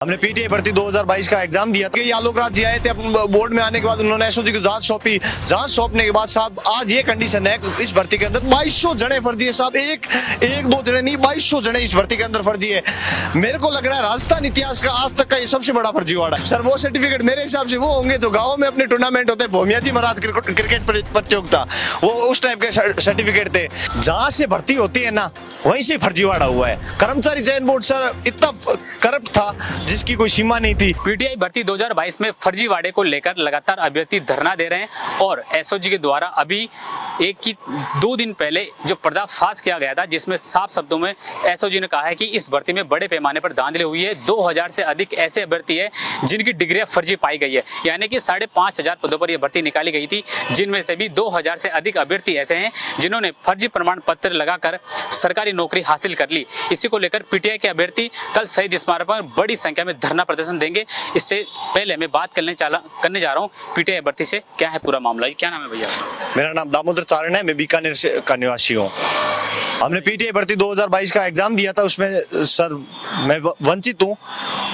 हमने पीटीआई भर्ती 2022 का एग्जाम दिया था। ये आलोक राज जी आए थे बोर्ड में आने के बाद उन्होंने एसओजी की जांच सौंपी। जांच सौंपने के बाद साहब आज ये कंडीशन है इस भर्ती के अंदर 2200 जने फर्जी है साहब। एक दो जने नहीं 2200 जने इस भर्ती के अंदर फर्जी है। मेरे को लग रहा है राजस्थान इतिहास का आज तक का ये सबसे बड़ा फर्जीवाड़ा है सर। वो सर्टिफिकेट मेरे हिसाब से वो होंगे जो गाँव में अपने टूर्नामेंट होते हैं, भोमिया जी महाराज क्रिकेट प्रतियोगिता, वो उस टाइप के सर्टिफिकेट थे। जहाँ से भर्ती होती है ना वहीं से फर्जीवाड़ा हुआ है। कर्मचारी चयन बोर्ड सर इतना करप्ट था जिसकी कोई सीमा नहीं थी। पीटीआई भर्ती 2022 में फर्जीवाड़े को लेकर लगातार अभ्यर्थी धरना दे रहे हैं और एसओजी के द्वारा अभी 2 दिन पहले जो पर्दाफाश किया गया था जिसमें साफ शब्दों में एसओजी ने कहा है कि इस भर्ती में बड़े पैमाने पर धांधली हुई है। 2000 से अधिक ऐसे अभ्यर्थी है जिनकी डिग्रियां फर्जी पाई गई है, यानी कि 5500 पदों पर यह भर्ती निकाली गई थी, जिनमें से भी 2000 से अधिक अभ्यर्थी ऐसे हैं जिन्होंने फर्जी प्रमाण पत्र लगाकर सरकारी नौकरी हासिल कर ली। इसी को लेकर पीटीआई के अभ्यर्थी कल शहीद स्मारक पर बड़ी संख्या में धरना प्रदर्शन देंगे। इससे पहले मैं बात करने जा रहा हूँ पीटीआई भर्ती से। क्या है पूरा मामला, क्या नाम है भैया? मेरा नाम दामोदर चारण है, मैं बीकानेर का निवासी हूँ। हमने पीटीआई भर्ती 2022 का एग्जाम दिया था, उसमें सर मैं वंचित हूँ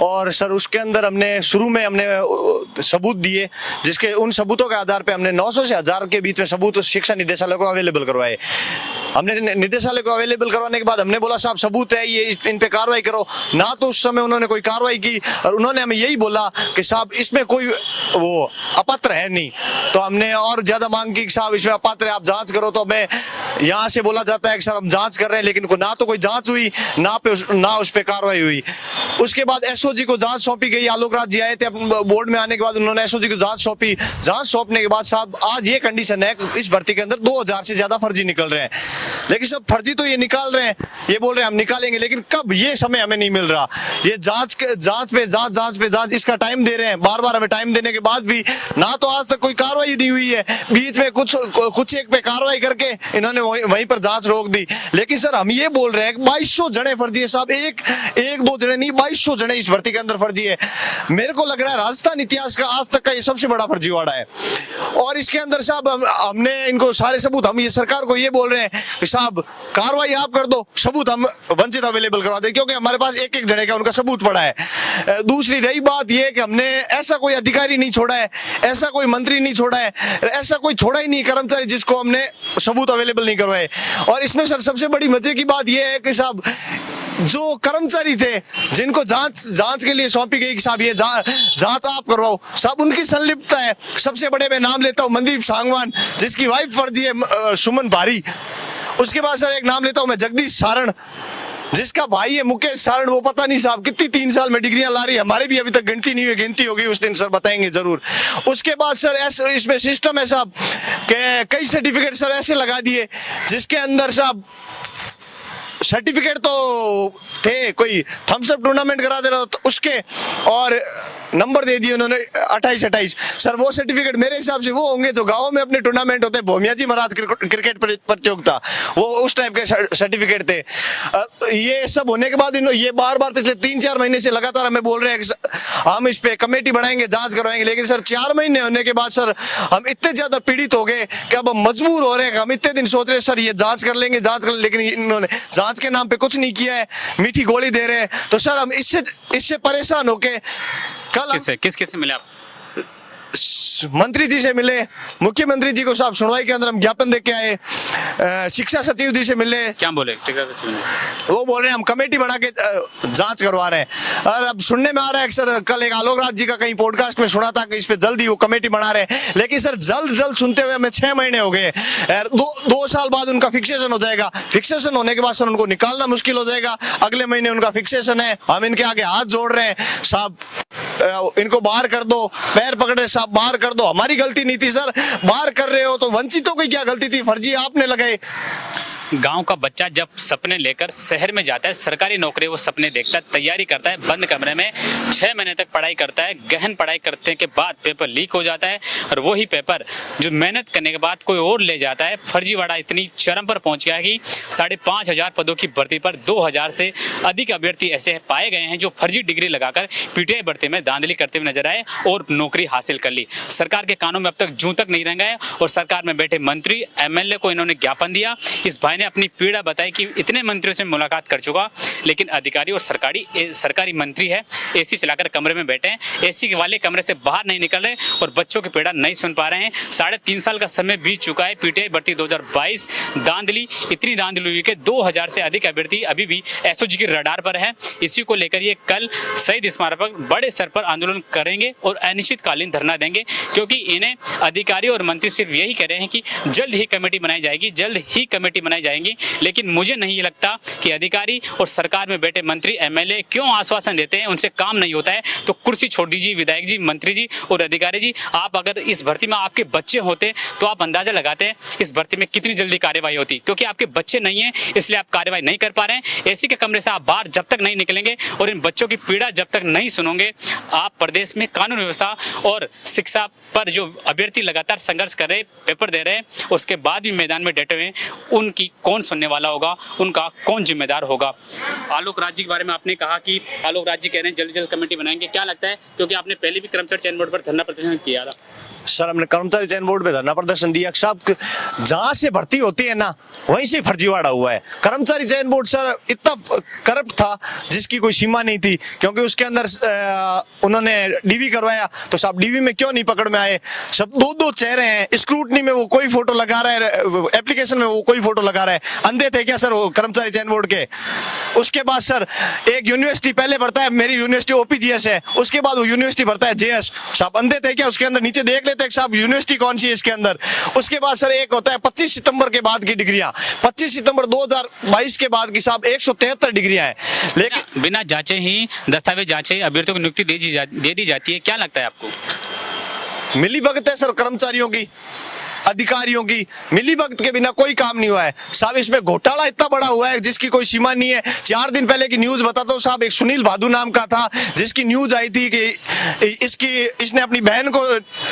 और सर उसके अंदर हमने शुरू में सबूत दिए, जिसके उन सबूतों के आधार पे हमने 900 से 1000 के बीच में सबूत शिक्षा निदेशालय को अवेलेबल करवाए। हमने निदेशालय को अवेलेबल करवाने के बाद हमने बोला साहब सबूत है ये, इन पे कार्रवाई करो। ना तो उस समय उन्होंने कोई कार्रवाई की और उन्होंने हमें यही बोला कि साहब इसमें कोई वो अपात्र है नहीं। तो हमने और ज्यादा मांग की कि साहब इसमें अपात्र है, आप जांच करो। तो हमें यहाँ से बोला जाता है कि सर हम जांच कर रहे हैं, लेकिन ना तो कोई जांच हुई ना उस पर कार्रवाई हुई। उसके बाद एसओजी को जांच सौंपी गई। आलोक राज जी आए थे बोर्ड में आने के बाद उन्होंने एसओजी को जांच सौंपी। जांच सौंपने के बाद साहब आज ये कंडीशन है इस भर्ती के अंदर 2000 से ज्यादा फर्जी निकल रहे हैं। लेकिन सब फर्जी तो ये निकाल रहे हैं, ये बोल रहे हैं हम निकालेंगे, लेकिन कब ये समय हमें नहीं मिल रहा। ये जांच पे जांच इसका टाइम दे रहे हैं। बार बार हमें टाइम देने के बाद भी ना तो आज तक कोई कार्रवाई नहीं हुई है। बीच में कुछ एक पे कार्रवाई करके इन्होंने वहीं पर जांच रोक दी। लेकिन सर हम ये बोल रहे हैं 2200 जने फर्जी है साहब। एक दो जने नहीं 2200 जने इस भर्ती के अंदर फर्जी है। मेरे को लग रहा है राजस्थान इतिहास का आज तक का ये सबसे बड़ा फर्जीवाड़ा है। और इसके अंदर साहब हमने इनको सारे सबूत, हम ये सरकार को ये बोल रहे हैं कि साहब कार्रवाई आप कर दो, सबूत हम वंचित अवेलेबल करवा दें, क्योंकि हमारे पास एक जने का उनका सबूत पड़ा है। दूसरी रही बात ये कि हमने ऐसा कोई अधिकारी नहीं छोड़ा है, ऐसा कोई मंत्री नहीं छोड़ा है, ऐसा कोई छोड़ा ही नहीं कर्मचारी जिसको हमने सबूत अवेलेबल नहीं करवाए। और इसमें सर सबसे बड़ी मजे की बात यह है कि साहब जो कर्मचारी थे जिनको जांच के लिए सौंपी गई कि साहब ये जांच आप करवाओ, साहब उनकी संलिप्तता है। सबसे बड़े मैं नाम लेता हूँ मनदीप सांगवान, जिसकी वाइफ फर्जी है सुमन भारी। उसके बाद सर एक नाम लेता हूँ मैं जगदीश सारण, जिसका भाई है मुकेश सारण। वो पता नहीं साहब कितनी 3 साल में डिग्रियां ला रही है, हमारी भी अभी तक गिनती नहीं हुई, गिनती होगी उस दिन सर बताएंगे जरूर। उसके बाद सर इसमें सिस्टम है साहब के कई सर्टिफिकेट सर ऐसे लगा दिए जिसके अंदर साहब सर्टिफिकेट तो थे कोई थम्स अप टूर्नामेंट करा दे रहा तो उसके, और नंबर दे दिए उन्होंने 28 सर। वो सर्टिफिकेट मेरे हिसाब से वो होंगे जो गाँव में अपने टूर्नामेंट होते हैं, भोमिया जी महाराज क्रिकेट प्रतियोगिता, वो उस टाइप के सर्टिफिकेट थे। ये सब होने के बाद ये बार पिछले 3-4 महीने से लगातार हमें बोल रहे हैं कि हम इस पे कमेटी बनाएंगे, जांच करवाएंगे। लेकिन सर 4 महीने होने के बाद सर हम इतने ज्यादा पीड़ित हो गए कि अब हम मजबूर हो रहे हैं। हम इतने दिन सोच रहे हैं सर ये जांच कर लेंगे, लेकिन इन्होंने जांच के नाम पे कुछ नहीं किया है, मीठी गोली दे रहे हैं। तो सर हम इससे परेशान होके कल किससे मिले आप? मंत्री जी से मिले, मुख्यमंत्री जी को साहब सुनवाई के अंदर हम ज्ञापन देके आए, शिक्षा सचिव जी से मिले। क्या बोले शिक्षा सचिव ने? वो बोल रहे हैं हम कमेटी बना के जांच करवा रहे हैं। और अब सुनने में आ रहा है कि सर कल एक आलोक राज जी का कहीं पॉडकास्ट में सुना था कि इस पे जल्दी वो कमेटी बना रहे हैं। लेकिन सर जल्द सुनते हुए हमें 6 महीने हो गए। 2 साल बाद उनका फिक्सेशन हो जाएगा। फिक्सेशन होने के बाद सर उनको निकालना मुश्किल हो जाएगा। अगले महीने उनका फिक्सेशन है, हम इनके आगे हाथ जोड़ रहे हैं साहब इनको बाहर कर दो, पैर पकड़ रहे साहब बाहर कर दो। हमारी गलती नहीं थी सर, बाहर कर रहे हो तो वंचितों की क्या गलती थी, फर्जी आपने लगाए। गांव का बच्चा जब सपने लेकर शहर में जाता है, सरकारी नौकरी वो सपने देखता है, तैयारी करता है, बंद कमरे में 6 महीने तक पढ़ाई करता है, गहन पढ़ाई करने के बाद पेपर लीक हो जाता है और वही पेपर जो मेहनत करने के बाद कोई और ले जाता है। फर्जीवाड़ा इतनी चरम पर पहुंच गया कि 5500 पदों की भर्ती पर 2000 से अधिक अभ्यर्थी ऐसे पाए गए हैं जो फर्जी डिग्री लगाकर पीटीआई भर्ती में धांधली करते हुए नजर आए और नौकरी हासिल कर ली। सरकार के कानों में अब तक जूं तक नहीं रंगा है और सरकार में बैठे मंत्री एमएलए को इन्होंने ज्ञापन दिया। इस भाई भाई ने अपनी पीड़ा बताई कि इतने मंत्रियों से मुलाकात कर चुका, लेकिन अधिकारी और सरकारी मंत्री है, एसी चलाकर कमरे में बैठे हैं, एसी वाले कमरे से बाहर नहीं निकल रहे और बच्चों की पीड़ा नहीं सुन पा रहे हैं। 3.5 साल का समय बीत चुका है। पीटीआई भर्ती 2022 धांधली, इतनी धांधली हुई कि 2000 से अधिक अभ्यर्थी अभी भी एसओजी के रडार पर है। इसी को लेकर ये कल शहीद स्मारक पर बड़े स्तर पर आंदोलन करेंगे और अनिश्चितकालीन धरना देंगे, क्योंकि इन्हें अधिकारी और मंत्री सिर्फ यही कह रहे हैं कि जल्द ही कमेटी बनाई जाएगी, जल्द ही कमेटी बनाई जाएगी। लेकिन मुझे नहीं लगता कि अधिकारी और सरकार में बैठे मंत्री एमएलए क्यों आश्वासन देते हैं, उनसे काम नहीं होता है। तो कुर्सी छोड़ दीजिए विधायक जी, मंत्री जी और अधिकारी जी। आप अगर इस भर्ती में आपके बच्चे होते तो आप अंदाजा लगाते हैं इस भर्ती में कितनी जल्दी कार्यवाही होती, क्योंकि आपके बच्चे नहीं है इसलिए आप कार्यवाही नहीं कर पा रहे हैं। एसी के कमरे से आप बाहर जब तक नहीं निकलेंगे और इन बच्चों की पीड़ा जब तक नहीं सुनोगे, आप प्रदेश में कानून व्यवस्था और शिक्षा पर जो अभ्यर्थी लगातार संघर्ष कर रहे, पेपर दे रहे हैं, उसके बाद भी मैदान में डटे हुए, उनकी कौन सुनने वाला होगा, उनका कौन जिम्मेदार होगा। आलोक राज जी के बारे में आपने कहा कि आलोक राज जी कह रहे हैं जल्दी जल्द कमेटी बनाएंगे, क्या लगता है, क्योंकि आपने पहले भी कर्मचारी चयन बोर्ड पर धरना प्रदर्शन किया था। सर हमने कर्मचारी चयन बोर्ड पे धरना प्रदर्शन दिया। साहब जहां से भर्ती होती है ना वहीं से फर्जीवाड़ा हुआ है। कर्मचारी चयन बोर्ड सर इतना करप्ट था जिसकी कोई सीमा नहीं थी, क्योंकि उसके अंदर उन्होंने डीवी करवाया तो साहब डीवी में क्यों नहीं पकड़ में आए। सब दो चेहरे हैं, स्क्रूटनी में वो कोई फोटो लगा रहा है, एप्लीकेशन में वो कोई फोटो लगा रहा है। अंधे थे क्या सर वो कर्मचारी चयन बोर्ड के। उसके बाद सर एक यूनिवर्सिटी पहले भरता है, मेरी यूनिवर्सिटी ओपीजीएस है, उसके बाद वो यूनिवर्सिटी भरता है जेएस। साहब अंधे थे क्या, उसके अंदर नीचे देख लेते साहब यूनिवर्सिटी कौन सी है इसके अंदर। उसके बाद सर एक होता है 25 सितंबर के बाद की डिग्रियां, 25 सितंबर 2022 के बाद की साहब 173 डिग्रियां हैं। लेकिन बिना जांचे ही, दस्तावेज जांचे अभ्यर्थियों को नियुक्ति दे दी जाती है, क्या लगता है आपको। मिलीभगत है सर कर्मचारियों की, अधिकारियों की मिलीभगत के बिना कोई काम नहीं हुआ है साहब। इसमें घोटाला इतना बड़ा हुआ है जिसकी कोई सीमा नहीं है। 4 दिन पहले की न्यूज बताता हूँ साहब, एक सुनील भादु नाम का था जिसकी न्यूज आई थी कि इसने अपनी बहन को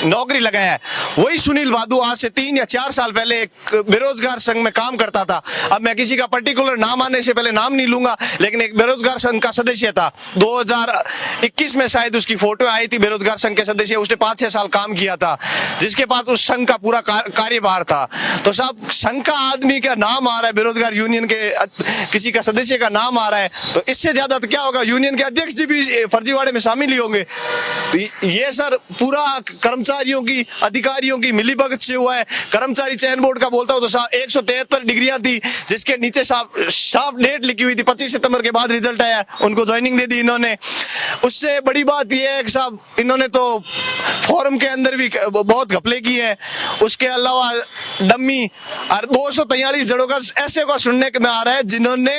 नौकरी लगाया है। वही सुनील भादु आज से 3 या 4 साल पहले एक बेरोजगार संघ में काम करता था। अब मैं किसी का पर्टिकुलर नाम आने से पहले नाम नहीं लूंगा, लेकिन एक बेरोजगार संघ का सदस्य था। 2021 में शायद उसकी फोटो आई थी बेरोजगार संघ के सदस्य, उसने 5-6 साल काम किया था, जिसके पास उस संघ का पूरा कार्यभार था। तो साहब संघ का आदमी का नाम आ रहा है, बेरोजगार यूनियन के किसी का सदस्य का नाम आ रहा है, तो इससे ज्यादा तो क्या होगा, यूनियन के अध्यक्ष जी भी फर्जीवाड़े में शामिल ही होंगे। ये सर पूरा कर्मचारियों की, अधिकारियों की मिलीभगत से हुआ है। कर्मचारी चयन बोर्ड का बोलता हूं तो साहब 173 डिग्रियां थी, जिसके नीचे साफ डेट लिखी हुई थी 25 सितंबर के बाद रिजल्ट आया, उनको ज्वाइनिंग दे दी इन्होंने। उससे बड़ी बात यह है कि साहब इन्होंने तो फॉर्म के अंदर भी बहुत घपले की है। उसके अलावा डम्मी और 243 जड़ों का ऐसे को सुनने में आ रहा है जिन्होंने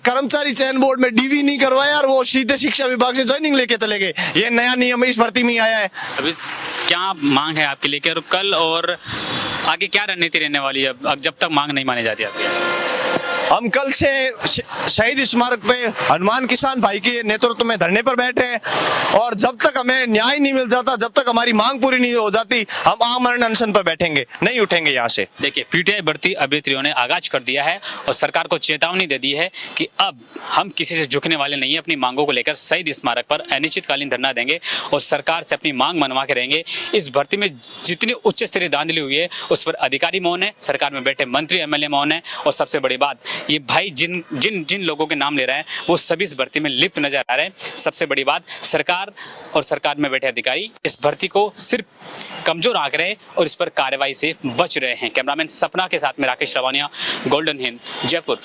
कर्मचारी चयन बोर्ड में डीवी नहीं करवाया और वो सीधे शिक्षा विभाग से ज्वाइनिंग लेके चले गए। ये नया नियम इस भर्ती में आया है। अभी क्या मांग है आपके लेकर कल और आगे क्या रणनीति रहने वाली है अब जब तक मांग नहीं मानी जाती आपकी। हम कल से शहीद स्मारक पे हनुमान किसान भाई के नेतृत्व में धरने पर बैठे हैं और जब तक हमें न्याय नहीं मिल जाता, जब तक हमारी मांग पूरी नहीं हो जाती, हम आमरण अनशन पर बैठेंगे, नहीं उठेंगे यहाँ से। देखिए पीटीआई भर्ती अभ्यर्थियों ने आगाज कर दिया है और सरकार को चेतावनी दे दी है कि अब हम किसी से झुकने वाले नहीं है। अपनी मांगों को लेकर शहीद स्मारक पर अनिश्चितकालीन धरना देंगे और सरकार से अपनी मांग मनवा के रहेंगे। इस भर्ती में जितनी उच्च स्तरीय धांधली हुई है उस पर अधिकारी मौन है, सरकार में बैठे मंत्री एमएलए मौन है और सबसे बड़ी बात ये भाई जिन लोगों के नाम ले रहे हैं वो सभी इस भर्ती में लिप्त नजर आ रहे हैं। सबसे बड़ी बात सरकार और सरकार में बैठे अधिकारी इस भर्ती को सिर्फ कमजोर आंक रहे और इस पर कार्रवाई से बच रहे हैं। कैमरामैन सपना के साथ में राकेश रवानिया, गोल्डन हिंद, जयपुर।